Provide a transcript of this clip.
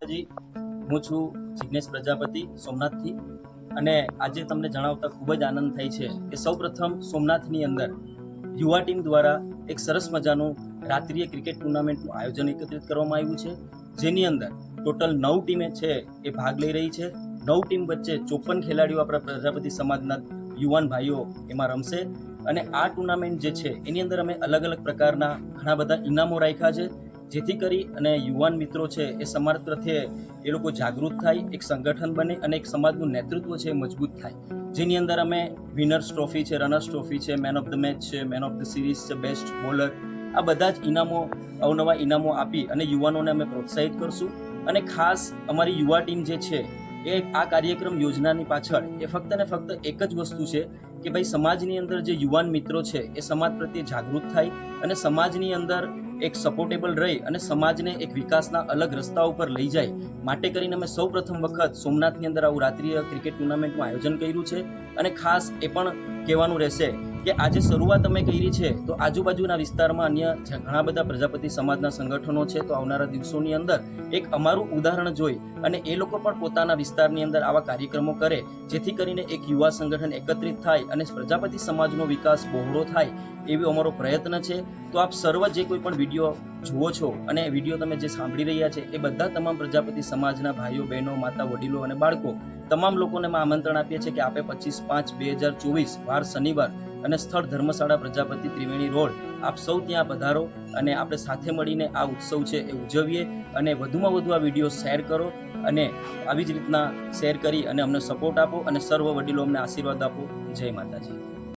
જી હું છું જિગ્નેશ પ્રજાપતિ સોમનાથથી અને આજે તમને જણાવતા ખૂબ જ આનંદ થાય છે કે સૌપ્રથમ સોમનાથની અંદર યુવા ટીમ દ્વારા એક સરસ મજાનું રાત્રિય ક્રિકેટ ટુર્નામેન્ટનું આયોજન એકત્રિત કરવામાં આવ્યું છે, જેની અંદર ટોટલ 9 ટીમે છે એ ભાગ લઈ રહી છે। 9 ટીમ વચ્ચે 54 ખેલાડીઓ આપણા પ્રજાપતિ સમાજના યુવાન ભાઈઓ એમાં રમશે અને આ ટુર્નામેન્ટ જે છે એની અંદર અમે અલગ અલગ પ્રકારના ઘણા બધા ઇનામો રાખ્યા છે, જેથી કરી અને યુવાન મિત્રો છે એ સમાજ પ્રત્યે એ લોકો જાગૃત થાય, એક સંગઠન બને અને એક સમાજનું નેતૃત્વ છે મજબૂત થાય। જેની અંદર અમે વિનર્સ ટ્રોફી છે, રનર્સ ટ્રોફી છે, મેન ઓફ ધ મેચ છે, મેન ઓફ ધ સિરીઝ છે, બેસ્ટ બોલર, આ બધા જ ઇનામો અવનવા ઇનામો આપી અને યુવાનોને અમે પ્રોત્સાહિત કરશું। અને ખાસ અમારી યુવા ટીમ જે છે એ આ કાર્યક્રમ યોજનાની પાછળ એ ફક્ત ને ફક્ત એક જ વસ્તુ છે કે ભાઈ સમાજની અંદર જે યુવાન મિત્રો છે એ સમાજ પ્રત્યે જાગૃત થાય અને સમાજની અંદર એક સપોર્ટેબલ રહી અને સમાજને એક વિકાસના અલગ રસ્તા ઉપર લઈ જાય, માટે કરીને અમે સૌ પ્રથમ વખત સોમનાથની અંદર આવું રાત્રિય ક્રિકેટ ટુર્નામેન્ટનું આયોજન કર્યું છે। અને ખાસ એ પણ કહેવાનું રહેશે કે આજે શરૂઆત અમે કરી છે તો આજુબાજુના વિસ્તારમાં અન્ય ઘણા બધા પ્રજાપતિ સમાજના સંગઠનો છે, તો આવનારા દિવસોની અંદર એક અમારું ઉદાહરણ જોઈ અને એ લોકો પણ પોતાના વિસ્તારની અંદર આવા કાર્યક્રમો કરે, જેથી કરીને એક યુવા સંગઠન એકત્રિત થાય અને પ્રજાપતિ સમાજનો વિકાસ બહોળો થાય એવો અમારો પ્રયત્ન છે। તો આપ સર્વ જે કોઈ પણ વિડીયો જુઓ છો અને વિડીયો તમે જે સાંભળી રહ્યા છે એ બધા તમામ પ્રજાપતિ સમાજના ભાઈઓ બહેનો, માતા, વડીલો અને બાળકો તમામ લોકોને અમે આમંત્રણ આપીએ છીએ કે આપે 25/5/2024 વાર શનિવાર અને સ્થળ ધર્મશાળા પ્રજાપતિ ત્રિવેણી રોડ, આપ સૌ ત્યાં પધારો અને આપણે સાથે મળીને આ ઉત્સવ છે એ ઉજવીએ અને વધુમાં વધુ આ વિડીયો શેર કરો અને આવી જ રીતના શેર કરી અને અમને સપોર્ટ આપો અને સર્વ વડીલો અમને આશીર્વાદ આપો। જય માતાજી।